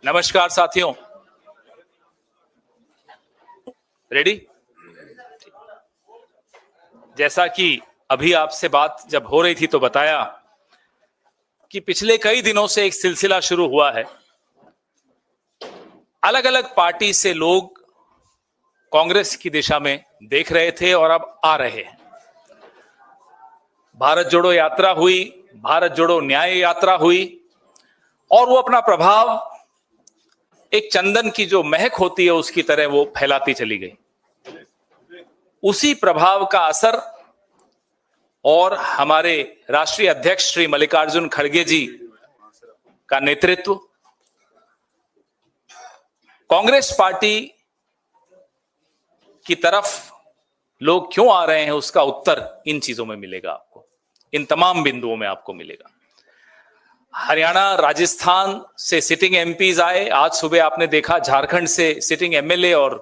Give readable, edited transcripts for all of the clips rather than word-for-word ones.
नमस्कार साथियों, रेडी? जैसा कि अभी आपसे बात जब हो रही थी तो बताया कि पिछले कई दिनों से एक सिलसिला शुरू हुआ है। अलग अलग पार्टी से लोग कांग्रेस की दिशा में देख रहे थे और अब आ रहे हैं। भारत जोड़ो यात्रा हुई, भारत जोड़ो न्याय यात्रा हुई और वो अपना प्रभाव एक चंदन की जो महक होती है उसकी तरह वो फैलाती चली गई। उसी प्रभाव का असर और हमारे राष्ट्रीय अध्यक्ष श्री मल्लिकार्जुन खड़गे जी का नेतृत्व, कांग्रेस पार्टी की तरफ लोग क्यों आ रहे हैं उसका उत्तर इन चीजों में मिलेगा आपको, इन तमाम बिंदुओं में आपको मिलेगा। हरियाणा, राजस्थान से सिटिंग एमपीज आए। आज सुबह आपने देखा झारखंड से सिटिंग एमएलए और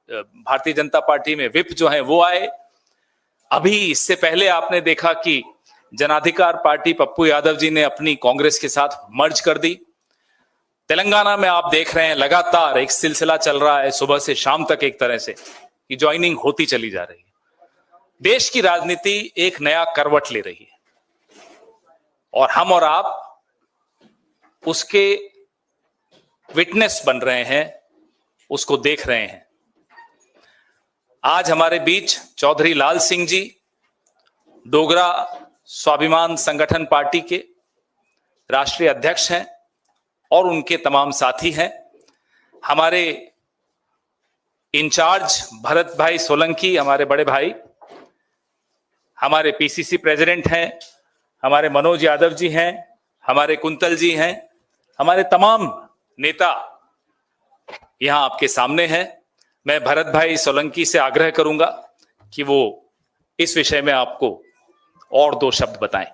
भारतीय जनता पार्टी में विप जो है वो आए। अभी इससे पहले आपने देखा कि जनाधिकार पार्टी पप्पू यादव जी ने अपनी कांग्रेस के साथ मर्ज कर दी। तेलंगाना में आप देख रहे हैं लगातार एक सिलसिला चल रहा है, सुबह से शाम तक एक तरह से कि ज्वाइनिंग होती चली जा रही है। देश की राजनीति एक नया करवट ले रही है और हम और आप उसके विटनेस बन रहे हैं, उसको देख रहे हैं। आज हमारे बीच चौधरी लाल सिंह जी, डोगरा स्वाभिमान संगठन पार्टी के राष्ट्रीय अध्यक्ष हैं और उनके तमाम साथी हैं। हमारे इंचार्ज भरत भाई सोलंकी, हमारे बड़े भाई, हमारे पीसीसी प्रेसिडेंट हैं, हमारे मनोज यादव जी हैं, हमारे कुंतल जी हैं, हमारे तमाम नेता यहां आपके सामने हैं। मैं भरत भाई सोलंकी से आग्रह करूंगा कि वो इस विषय में आपको और दो शब्द बताएं।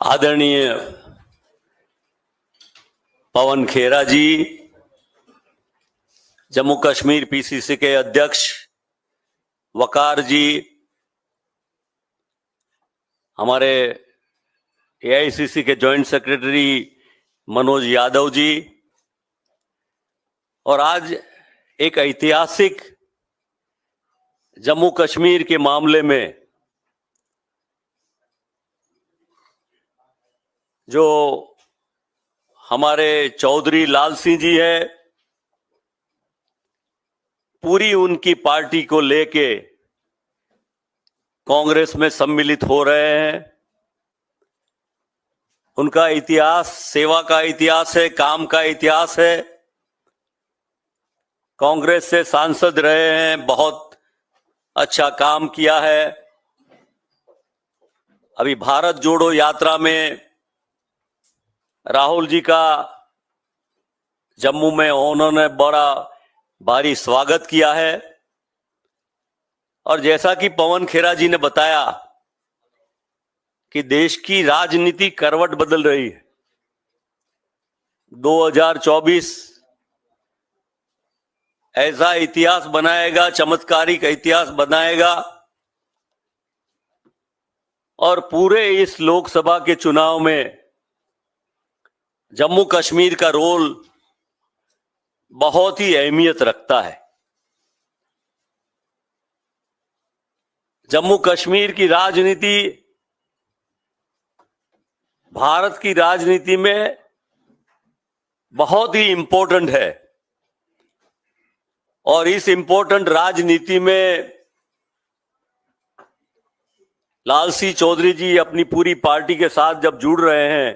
आदरणीय पवन खेरा जी, जम्मू कश्मीर पीसीसी के अध्यक्ष वकार जी, हमारे एआईसीसी के जॉइंट सेक्रेटरी मनोज यादव जी, और आज एक ऐतिहासिक जम्मू कश्मीर के मामले में जो हमारे चौधरी लाल सिंह जी है, पूरी उनकी पार्टी को लेके कांग्रेस में सम्मिलित हो रहे हैं। उनका इतिहास सेवा का इतिहास है, काम का इतिहास है। कांग्रेस से सांसद रहे हैं, बहुत अच्छा काम किया है। अभी भारत जोड़ो यात्रा में राहुल जी का जम्मू में उन्होंने बड़ा भारी स्वागत किया है। और जैसा कि पवन खेरा जी ने बताया कि देश की राजनीति करवट बदल रही है। 2024 ऐसा इतिहास बनाएगा, चमत्कारिक इतिहास बनाएगा, और पूरे इस लोकसभा के चुनाव में जम्मू कश्मीर का रोल बहुत ही अहमियत रखता है। जम्मू कश्मीर की राजनीति भारत की राजनीति में बहुत ही इंपॉर्टेंट है, और इस इंपॉर्टेंट राजनीति में लाल सिंह चौधरी जी अपनी पूरी पार्टी के साथ जब जुड़ रहे हैं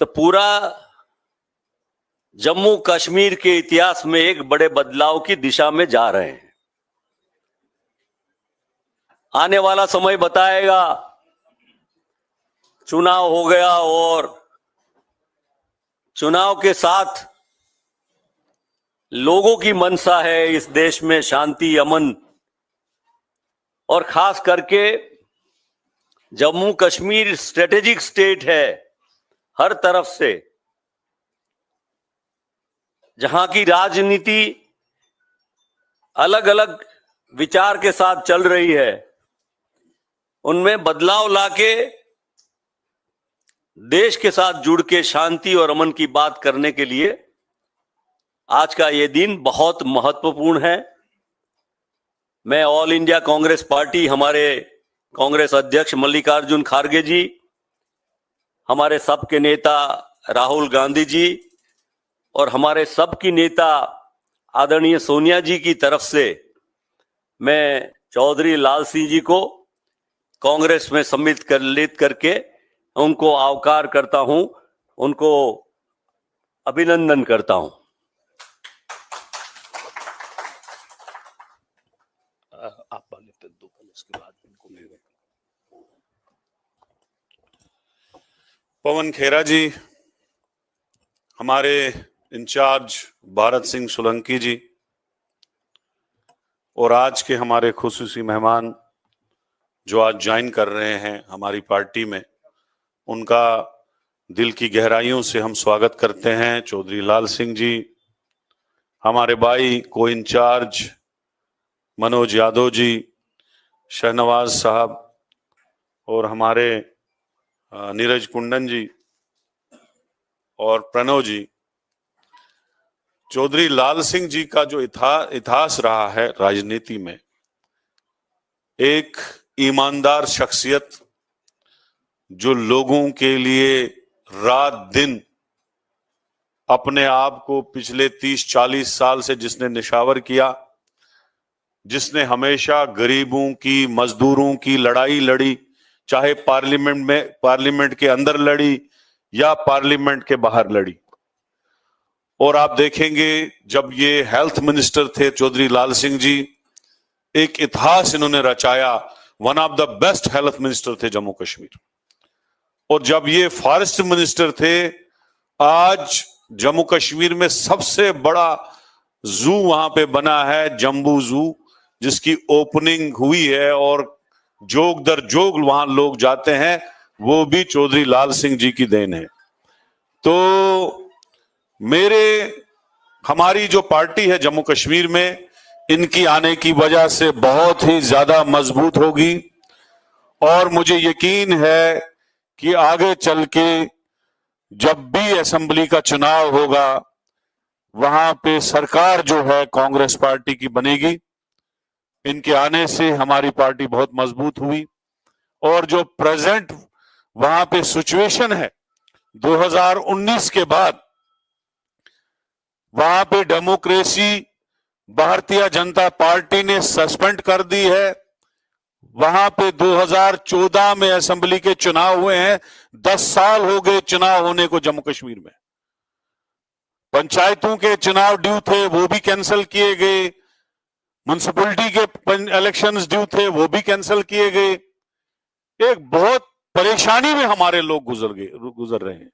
तो पूरा जम्मू कश्मीर के इतिहास में एक बड़े बदलाव की दिशा में जा रहे हैं। आने वाला समय बताएगा। चुनाव हो गया और चुनाव के साथ लोगों की मंशा है इस देश में शांति, अमन, और खास करके जम्मू कश्मीर स्ट्रेटेजिक स्टेट है हर तरफ से, जहां की राजनीति अलग अलग विचार के साथ चल रही है। उनमें बदलाव लाके देश के साथ जुड़ के शांति और अमन की बात करने के लिए आज का ये दिन बहुत महत्वपूर्ण है। मैं ऑल इंडिया कांग्रेस पार्टी, हमारे कांग्रेस अध्यक्ष मल्लिकार्जुन खड़गे जी, हमारे सबके नेता राहुल गांधी जी और हमारे सबकी नेता आदरणीय सोनिया जी की तरफ से मैं चौधरी लाल सिंह जी को कांग्रेस में सम्मिलित करके उनको आवकार करता हूं, उनको अभिनंदन करता हूं। आप दो उसके बाद उनको पवन खेरा जी, हमारे इंचार्ज भारत सिंह सोलंकी जी और आज के हमारे खुसूसी मेहमान जो आज ज्वाइन कर रहे हैं हमारी पार्टी में, उनका दिल की गहराइयों से हम स्वागत करते हैं। चौधरी लाल सिंह जी, हमारे भाई को इंचार्ज मनोज यादव जी, शहनवाज साहब और हमारे नीरज कुंडन जी और प्रणव जी। चौधरी लाल सिंह जी का जो इतिहास रहा है राजनीति में, एक ईमानदार शख्सियत जो लोगों के लिए रात दिन अपने आप को पिछले 30-40 साल से जिसने निशावर किया, जिसने हमेशा गरीबों की, मजदूरों की लड़ाई लड़ी, चाहे पार्लियामेंट के अंदर लड़ी या पार्लियामेंट के बाहर लड़ी। और आप देखेंगे जब ये हेल्थ मिनिस्टर थे चौधरी लाल सिंह जी, एक इतिहास इन्होंने रचाया, one of the best health minister थे जम्मू कश्मीर। और जब ये फॉरेस्ट मिनिस्टर थे, आज जम्मू कश्मीर में सबसे बड़ा जू वहां पे बना है, जम्बू जू, जिसकी ओपनिंग हुई है और जोग दर जोग वहां लोग जाते हैं, वो भी चौधरी लाल सिंह जी की देन है। तो हमारी जो पार्टी है जम्मू कश्मीर में, इनकी आने की वजह से बहुत ही ज्यादा मजबूत होगी और मुझे यकीन है कि आगे चल के जब भी असेंबली का चुनाव होगा, वहां पे सरकार जो है कांग्रेस पार्टी की बनेगी। इनके आने से हमारी पार्टी बहुत मजबूत हुई और जो प्रेजेंट वहां पे सिचुएशन है 2019 के बाद, वहां पे डेमोक्रेसी भारतीय जनता पार्टी ने सस्पेंड कर दी है। वहां पे 2014 में असेंबली के चुनाव हुए हैं, 10 साल हो गए चुनाव होने को जम्मू कश्मीर में। पंचायतों के चुनाव ड्यू थे, वो भी कैंसिल किए गए। म्युनिसिपैलिटी के इलेक्शंस ड्यू थे, वो भी कैंसिल किए गए। एक बहुत परेशानी में हमारे लोग गुजर रहे हैं।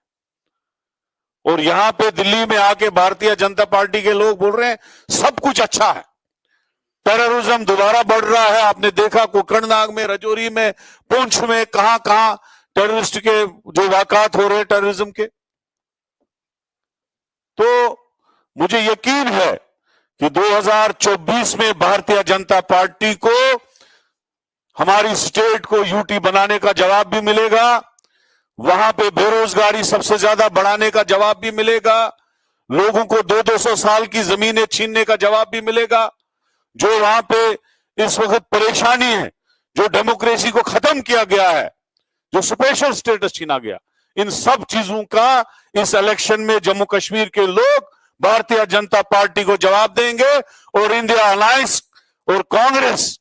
और यहां पे दिल्ली में आके भारतीय जनता पार्टी के लोग बोल रहे हैं सब कुछ अच्छा है, टेररिज्म दोबारा बढ़ रहा है। आपने देखा कोकरनाग में, रजौरी में, पुंछ में, कहां टेररिस्ट के जो वाकयात हो रहे हैं टेररिज्म के। तो मुझे यकीन है कि 2024 में भारतीय जनता पार्टी को हमारी स्टेट को यूटी बनाने का जवाब भी मिलेगा, वहां पे बेरोजगारी सबसे ज्यादा बढ़ाने का जवाब भी मिलेगा, लोगों को 200-200 साल की जमीनें छीनने का जवाब भी मिलेगा। जो वहां पे इस वक्त परेशानी है, जो डेमोक्रेसी को खत्म किया गया है, जो स्पेशल स्टेटस छीना गया, इन सब चीजों का इस इलेक्शन में जम्मू कश्मीर के लोग भारतीय जनता पार्टी को जवाब देंगे। और इंडिया अलायंस और कांग्रेस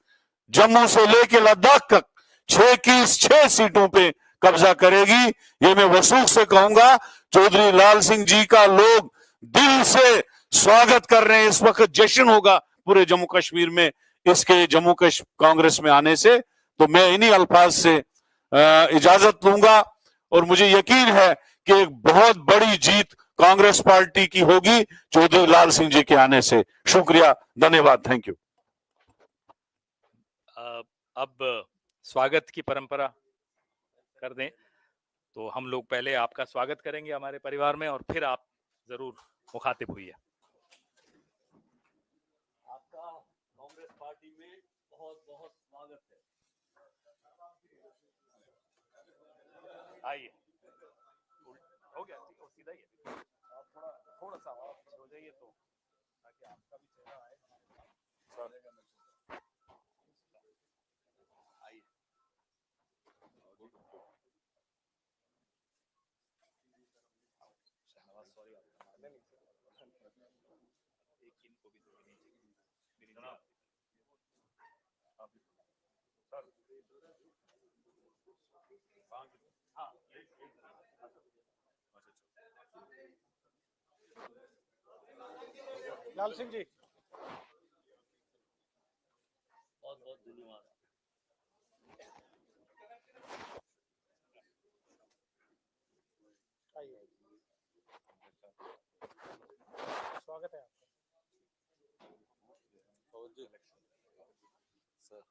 जम्मू से लेकर लद्दाख तक 6 की 6 सीटों पे कब्जा करेगी। ये मैं वसूख से कहूंगा, चौधरी लाल सिंह जी का लोग दिल से स्वागत कर रहे हैं। इस वक्त जश्न होगा पूरे जम्मू कश्मीर में इसके कांग्रेस में आने से। तो मैं इन्हीं अल्फाज से इजाजत लूंगा और मुझे यकीन है कि एक बहुत बड़ी जीत कांग्रेस पार्टी की होगी चौधरी लाल सिंह जी के आने से। शुक्रिया, धन्यवाद, थैंक यू। अब स्वागत की परंपरा कर दें तो हम लोग पहले आपका स्वागत करेंगे हमारे परिवार में और फिर आप जरूर मुखातिब हुइए। आपका कांग्रेस पार्टी में बहुत बहुत स्वागत है। आइए, हो गया, ठीक है, सीधा ही है। आप थोड़ा सा आप हो जाइए तो, ताकि आपका भी चेहरा आए। आइए, शहनवाज, सॉरी आपका नहीं, एक इनको भी दो मेरी जनाब, आप सर, हाँ, लाल सिंह जी, बहुत बहुत धन्यवाद। आइए, स्वागत है आपका। सर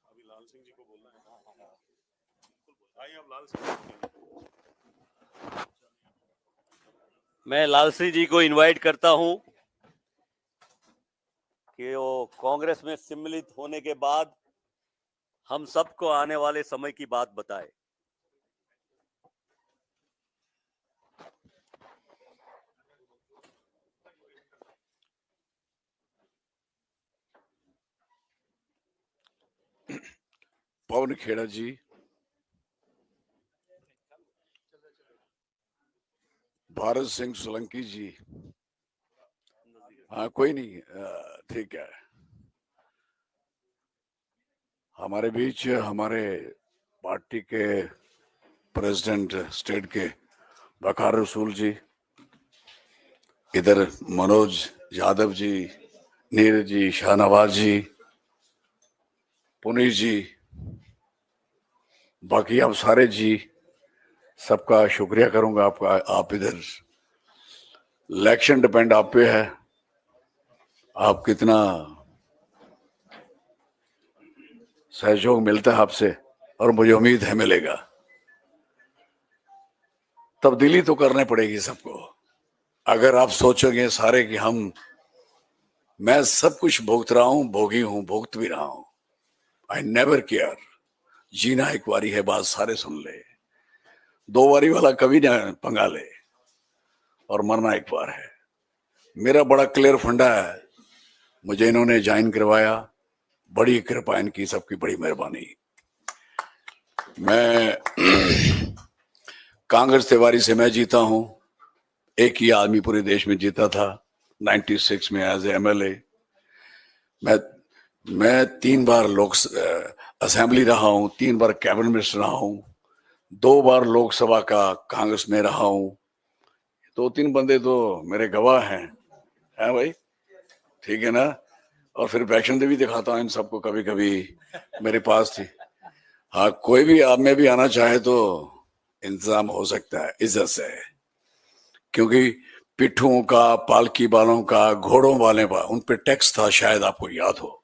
अभी लाल सिंह जी को बोलना है। आइए अब लाल सिंह जी। मैं लाल सिंह जी को इनवाइट करता हूं कि वो कांग्रेस में सम्मिलित होने के बाद हम सबको आने वाले समय की बात बताए। पवन खेड़ा जी, भारत सिंह सोलंकी जी, हाँ कोई नहीं, ठीक है। हमारे बीच हमारे पार्टी के प्रेसिडेंट स्टेट के वकार रसूल जी, इधर मनोज यादव जी, नीरज जी, शाहनवाज जी, पुनीत जी, बाकी आप सारे जी, सबका शुक्रिया करूंगा आपका। आप इधर इलेक्शन डिपेंड आप पे है, आप कितना सहयोग मिलता है आपसे, और मुझे उम्मीद है मिलेगा। तब्दीली तो करनी पड़ेगी सबको। अगर आप सोचोगे सारे कि मैं सब कुछ भुगत रहा हूं, भोगी हूं, भुगत भी रहा हूं, आई नेवर केयर। जीना एक बारी है, बात सारे सुन ले, दो बारी वाला कभी ना पंगा ले, और मरना एक बार है। मेरा बड़ा क्लियर फंडा है, मुझे इन्होंने ज्वाइन करवाया, बड़ी कृपा इनकी, सबकी बड़ी मेहरबानी। मैं कांग्रेस तिवारी से मैं जीता हूं, एक ही आदमी पूरे देश में जीता था 96 में एज एमएलए। मैं 3 बार असेंबली रहा हूं, 3 बार कैबिनेट मिनिस्टर रहा हूं, 2 बार लोकसभा का कांग्रेस में रहा हूं। 2-3 बंदे तो मेरे गवाह हैं भाई, ठीक है ना। और फिर वैक्शन भी दिखाता हूं इन सबको, कभी कभी मेरे पास थी। हाँ, कोई भी आप में भी आना चाहे तो इंतजाम हो सकता है, इज्जत से, क्योंकि पिट्ठुओं का, पालकी वालों का, घोड़ों वाले का उन पे टैक्स था, शायद आपको याद हो,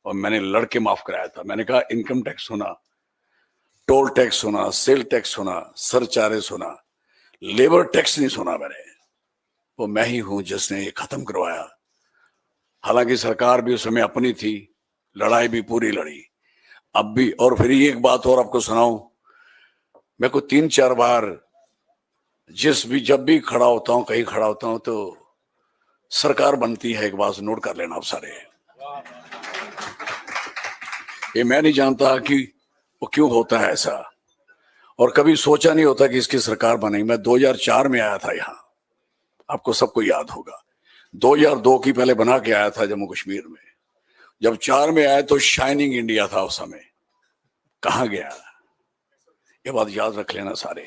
और मैंने लड़के माफ कराया था। मैंने कहा इनकम टैक्स होना, टोल टैक्स होना, सेल टैक्स होना, सरचार्ज होना, लेबर टैक्स नहीं सुना मैंने। वो मैं ही हूं जिसने ये खत्म करवाया। हालांकि सरकार भी उस समय अपनी थी, लड़ाई भी पूरी लड़ी, अब भी। और फिर एक बात और आपको सुनाऊं, मैं को 3-4 बार जब भी खड़ा होता हूं, कहीं खड़ा होता हूं, तो सरकार बनती है, एक बात नोट कर लेना आप सारे। ये मैं नहीं जानता कि वो क्यों होता है ऐसा, और कभी सोचा नहीं होता कि इसकी सरकार बनेगी। मैं 2004 में आया था यहाँ, आपको सबको याद होगा। 2002 की पहले बना के आया था जम्मू कश्मीर में। जब 4 में आया तो शाइनिंग इंडिया था उस समय, कहां गया, ये बात याद रख लेना सारे।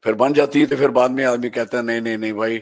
फिर बन जाती है तो फिर बाद में आदमी कहता है नहीं नहीं नहीं भाई,